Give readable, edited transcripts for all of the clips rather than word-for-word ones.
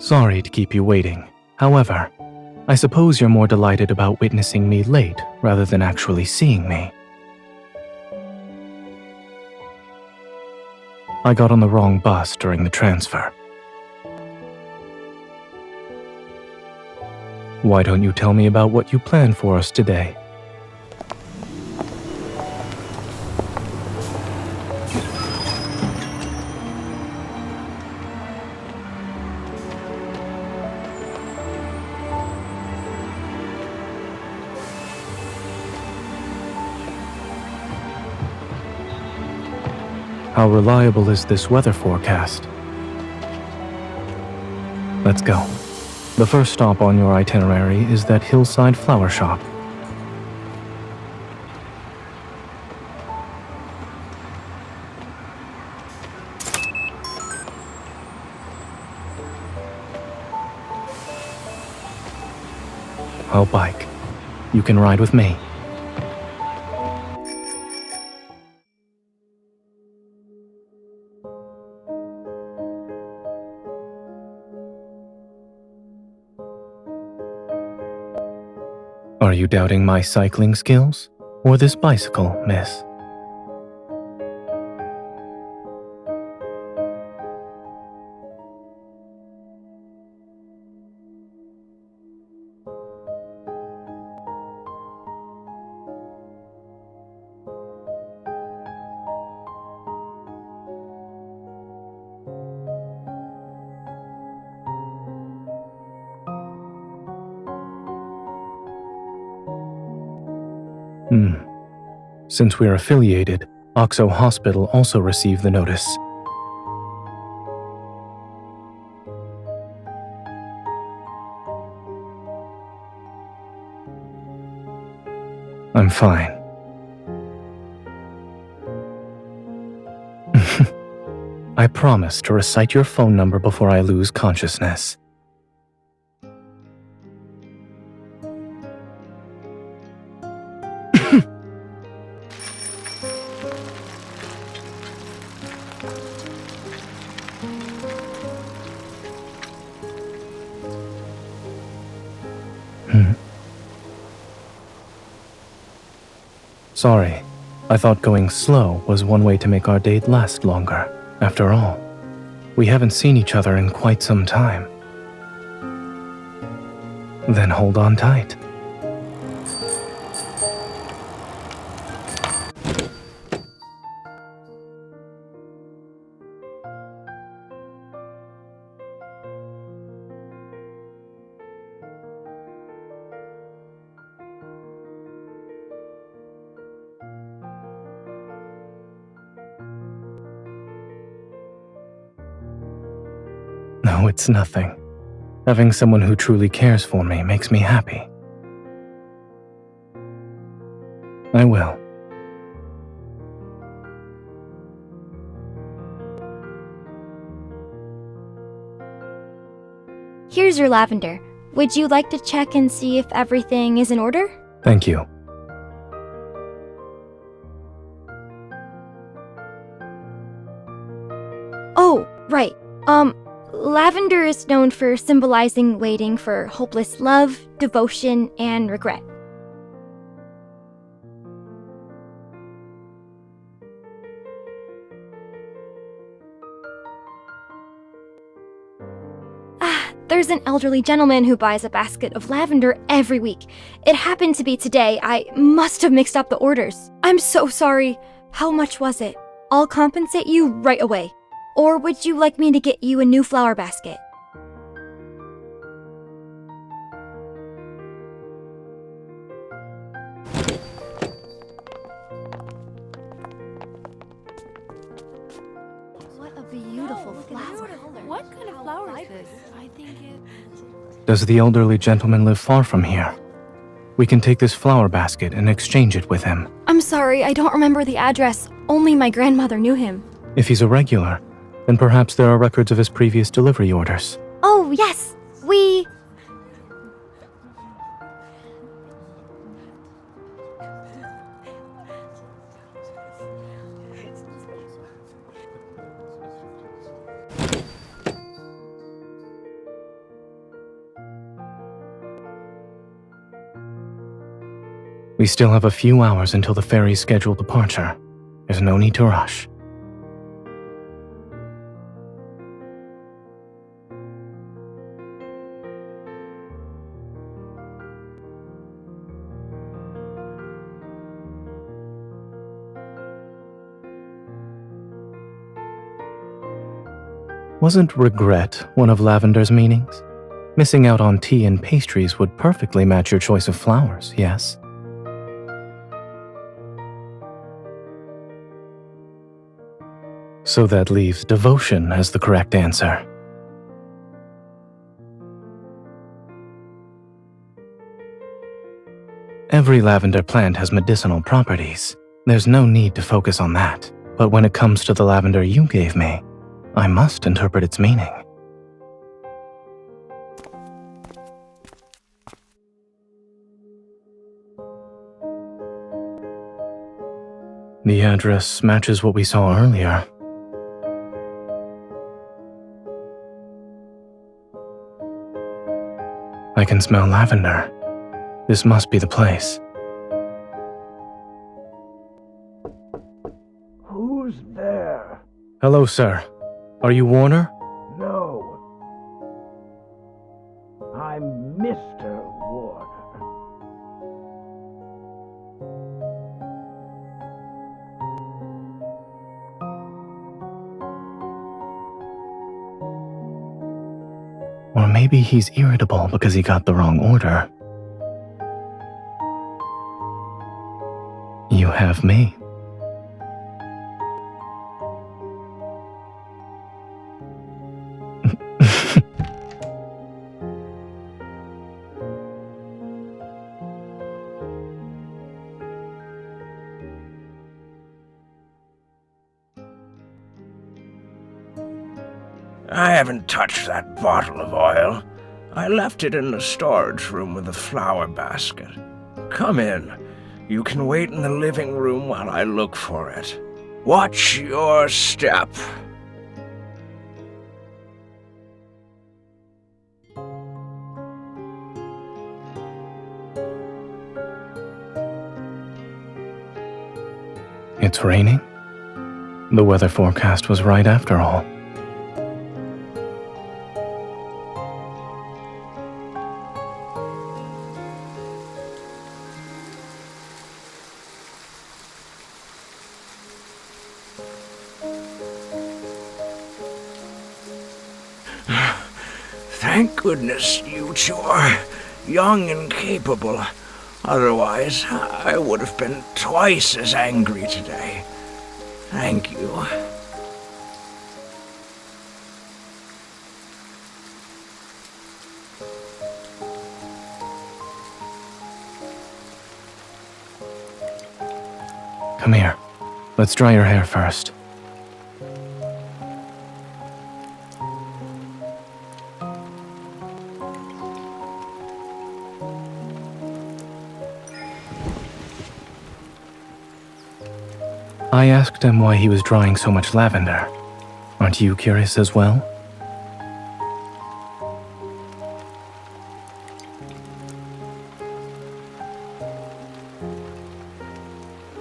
Sorry to keep you waiting. However, I suppose you're more delighted about witnessing me late rather than actually seeing me. I got on the wrong bus during the transfer. Why don't you tell me about what you planned for us today? How reliable is this weather forecast? Let's go. The first stop on your itinerary is that hillside flower shop. I'll bike. You can ride with me. Are you doubting my cycling skills? Or this bicycle, miss? Since we're affiliated, Oxo Hospital also received the notice. I'm fine. I promise to recite your phone number before I lose consciousness. Sorry, I thought going slow was one way to make our date last longer. After all, we haven't seen each other in quite some time. Then hold on tight. No, it's nothing. Having someone who truly cares for me makes me happy. I will. Here's your lavender. Would you like to check and see if everything is in order? Thank you. Oh, right. Lavender is known for symbolizing waiting for hopeless love, devotion, and regret. There's an elderly gentleman who buys a basket of lavender every week. It happened to be today. I must have mixed up the orders. I'm so sorry. How much was it? I'll compensate you right away. Or would you like me to get you a new flower basket? What a beautiful flower. What kind of flower is this? I think it... Does the elderly gentleman live far from here? We can take this flower basket and exchange it with him. I'm sorry, I don't remember the address. Only my grandmother knew him. If he's a regular, then perhaps there are records of his previous delivery orders. Oh, yes. We... still have a few hours until the ferry's scheduled departure. There's no need to rush. Wasn't regret one of Lavender's meanings? Missing out on tea and pastries would perfectly match your choice of flowers, yes? So that leaves devotion as the correct answer. Every lavender plant has medicinal properties. There's no need to focus on that. But when it comes to the lavender you gave me, I must interpret its meaning. The address matches what we saw earlier. I can smell lavender. This must be the place. Who's there? Hello, sir. Are you Warner? No. I'm Mr. Warner. Or maybe he's irritable because he got the wrong order. You have me. I haven't touched that bottle of oil. I left it in the storage room with the flower basket. Come in. You can wait in the living room while I look for it. Watch your step. It's raining? The weather forecast was right after all. Thank goodness you two are young and capable. Otherwise, I would have been twice as angry today. Thank you. Come here. Let's dry your hair first. I asked him why he was drying so much lavender. Aren't you curious as well?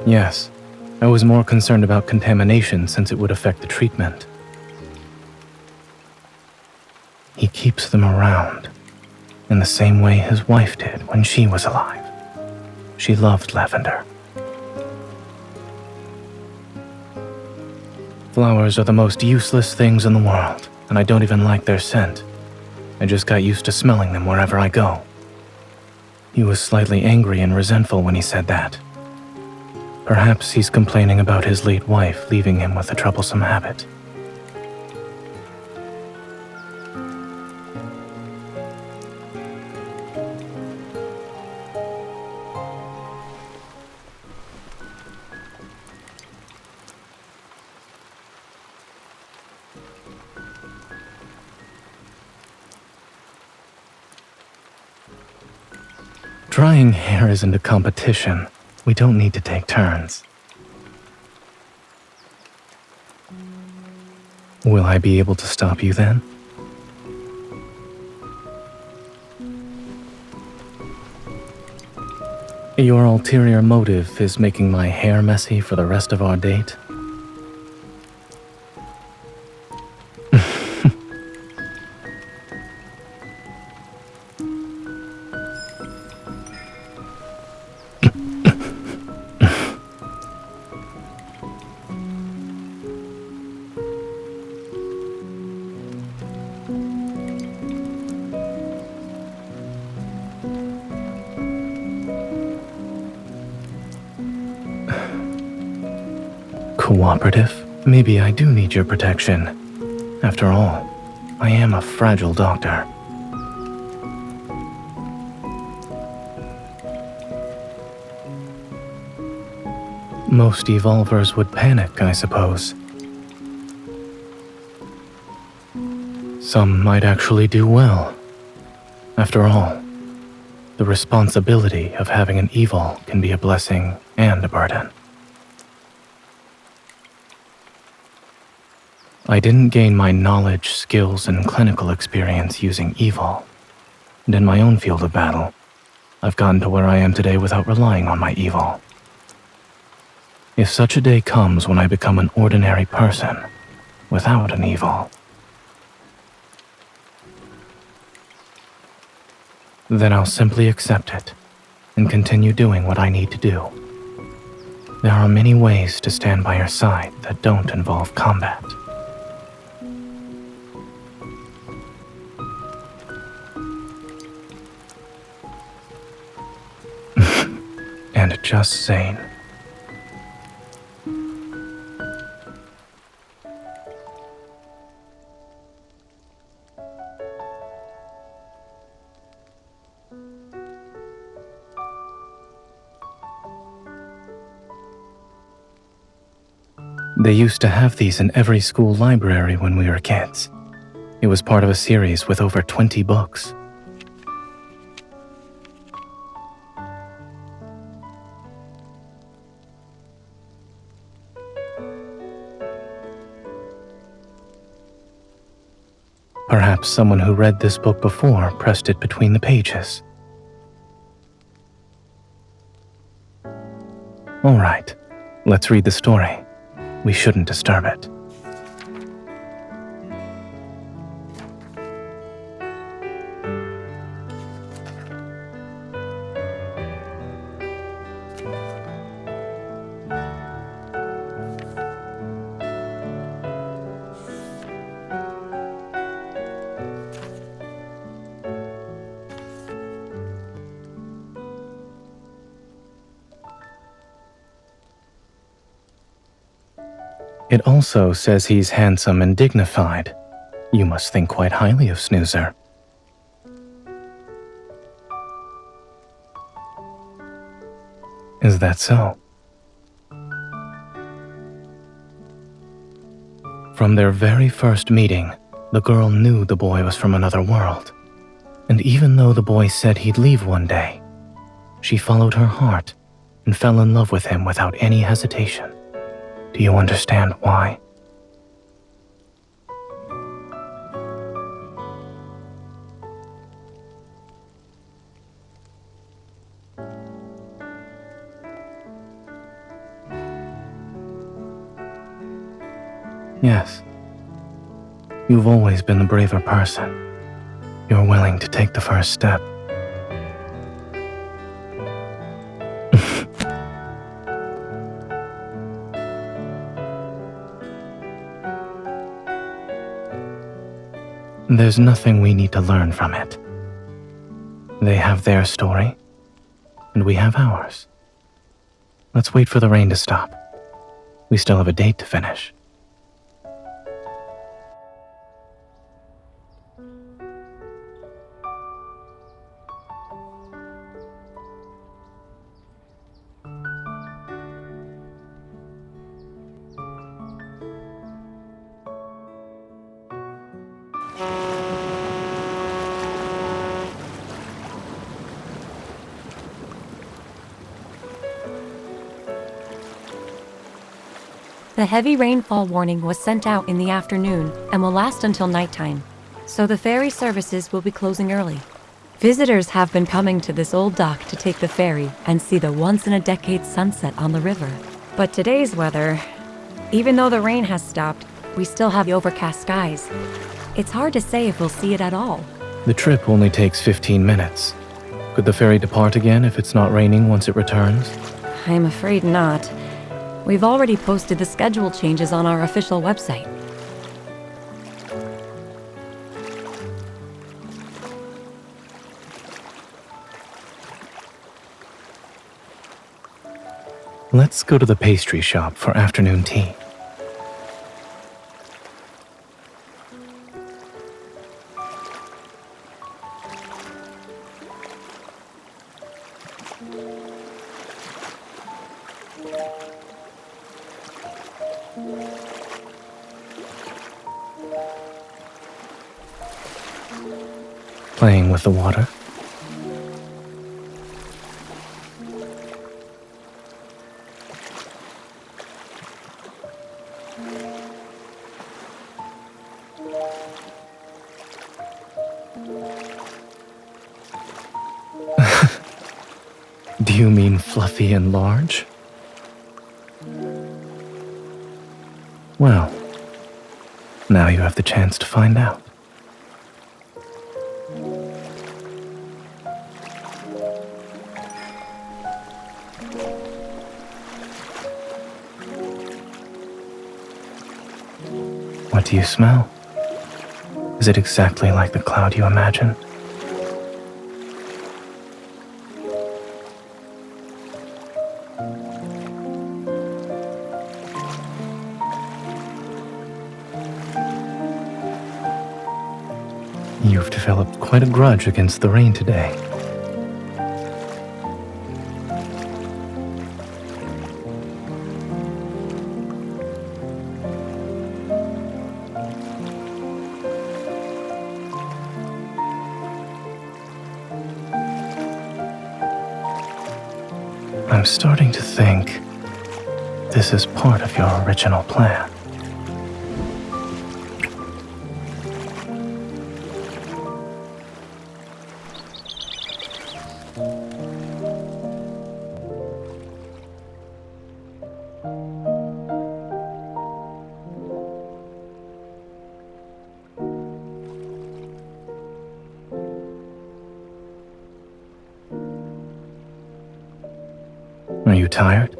Yes, I was more concerned about contamination since it would affect the treatment. He keeps them around, in the same way his wife did when she was alive. She loved lavender. Flowers are the most useless things in the world, and I don't even like their scent. I just got used to smelling them wherever I go. He was slightly angry and resentful when he said that. Perhaps he's complaining about his late wife leaving him with a troublesome habit. Drying hair isn't a competition. We don't need to take turns. Will I be able to stop you then? Your ulterior motive is making my hair messy for the rest of our date? Cooperative? Maybe I do need your protection. After all, I am a fragile doctor. Most evolvers would panic, I suppose. Some might actually do well. After all, the responsibility of having an evil can be a blessing and a burden. I didn't gain my knowledge, skills, and clinical experience using evil. And in my own field of battle, I've gotten to where I am today without relying on my evil. If such a day comes when I become an ordinary person, without an evil, then I'll simply accept it and continue doing what I need to do. There are many ways to stand by your side that don't involve combat. And just Zayne. They used to have these in every school library when we were kids. It was part of a series with over 20 books. Perhaps someone who read this book before pressed it between the pages. All right, let's read the story. We shouldn't disturb it. It also says he's handsome and dignified. You must think quite highly of Snoozer. Is that so? From their very first meeting, the girl knew the boy was from another world. And even though the boy said he'd leave one day, she followed her heart and fell in love with him without any hesitation. Do you understand why? Yes. You've always been the braver person. You're willing to take the first step. There's nothing we need to learn from it. They have their story, and we have ours. Let's wait for the rain to stop. We still have a date to finish. The heavy rainfall warning was sent out in the afternoon and will last until nighttime, so the ferry services will be closing early. Visitors have been coming to this old dock to take the ferry and see the once-in-a-decade sunset on the river. But today's weather, even though the rain has stopped, we still have overcast skies. It's hard to say if we'll see it at all. The trip only takes 15 minutes. Could the ferry depart again if it's not raining once it returns? I'm afraid not. We've already posted the schedule changes on our official website. Let's go to the pastry shop for afternoon tea. Playing with the water. Do you mean fluffy and large? Well, now you have the chance to find out. What do you smell? Is it exactly like the cloud you imagine? You've developed quite a grudge against the rain today. I'm starting to think this is part of your original plan. Are you tired?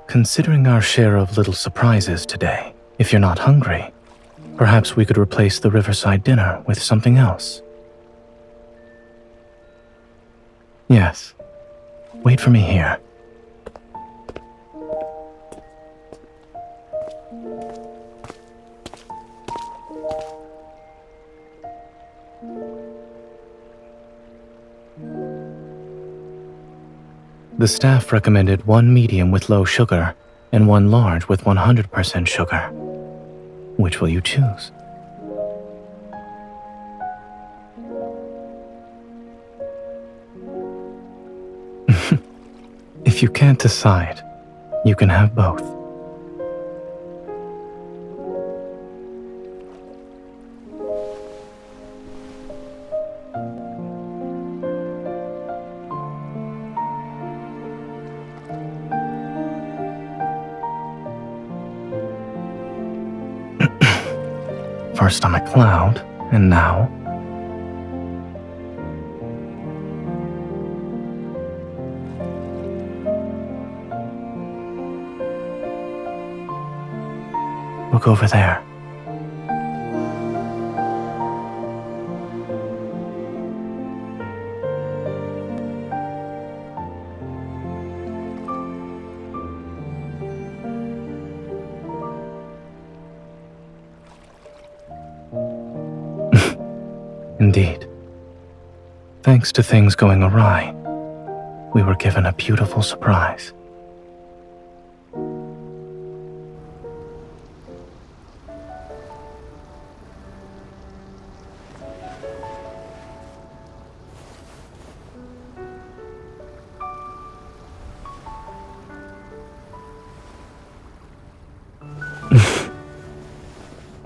Considering our share of little surprises today, if you're not hungry, perhaps we could replace the riverside dinner with something else. Yes. Wait for me here. The staff recommended one medium with low sugar and one large with 100% sugar. Which will you choose? If you can't decide, you can have both. First I'm a cloud, and now... Look over there. Indeed. Thanks to things going awry, we were given a beautiful surprise.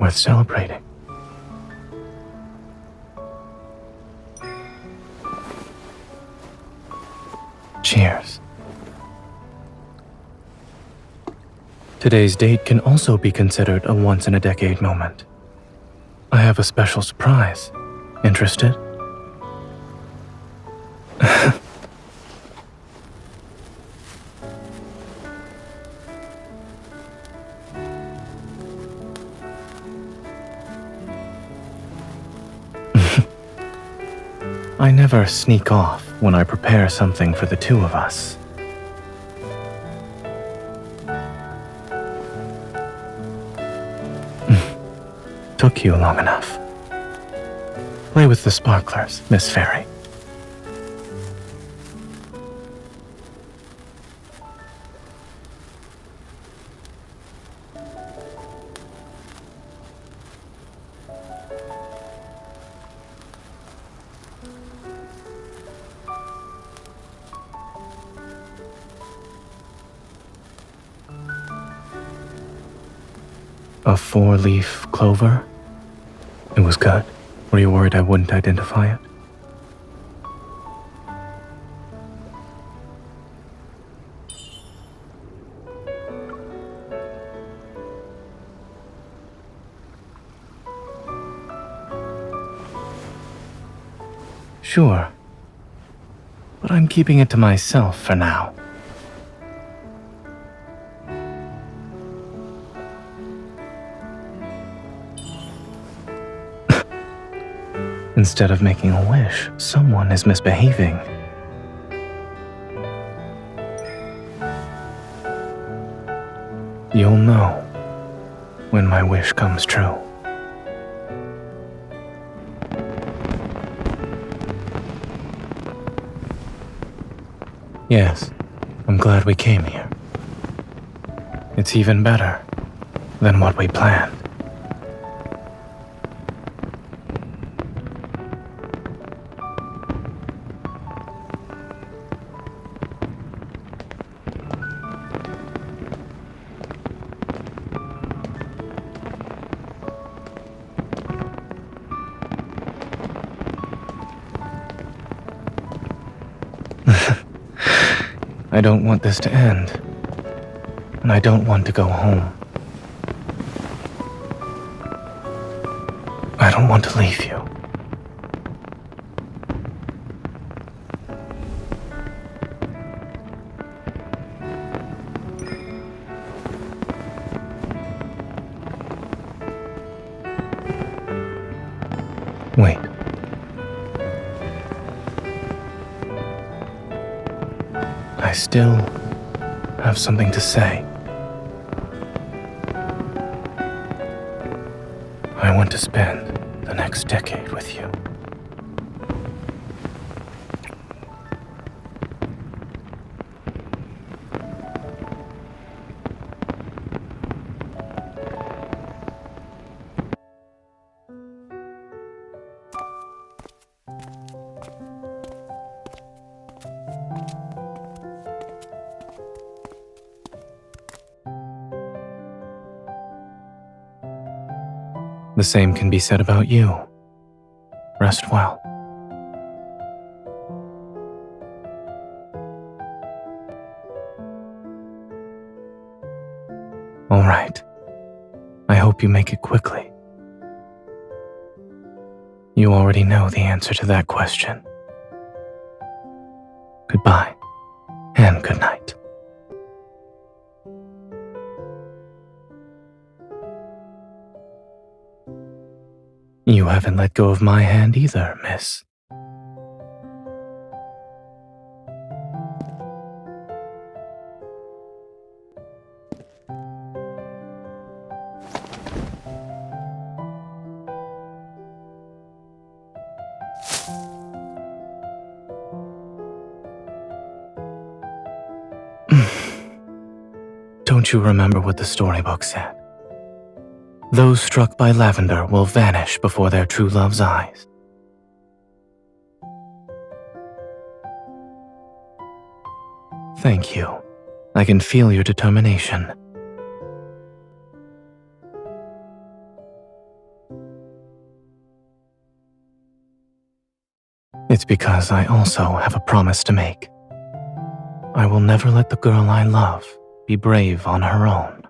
worth celebrating. Cheers. Today's date can also be considered a once-in-a-decade moment. I have a special surprise. Interested? I never sneak off when I prepare something for the two of us. Took you long enough. Play with the sparklers, Miss Fairy. A 4-leaf clover? It was good. Were you worried I wouldn't identify it? Sure. But I'm keeping it to myself for now. Instead of making a wish, someone is misbehaving. You'll know when my wish comes true. Yes, I'm glad we came here. It's even better than what we planned. I don't want this to end, and I don't want to go home. I don't want to leave you. Wait. I still have something to say. I want to spend the next decade with you. The same can be said about you. Rest well. All right. I hope you make it quickly. You already know the answer to that question. Goodbye, and good night. You haven't let go of my hand either, miss. Don't you remember what the storybook said? Those struck by lavender will vanish before their true love's eyes. Thank you. I can feel your determination. It's because I also have a promise to make. I will never let the girl I love be brave on her own.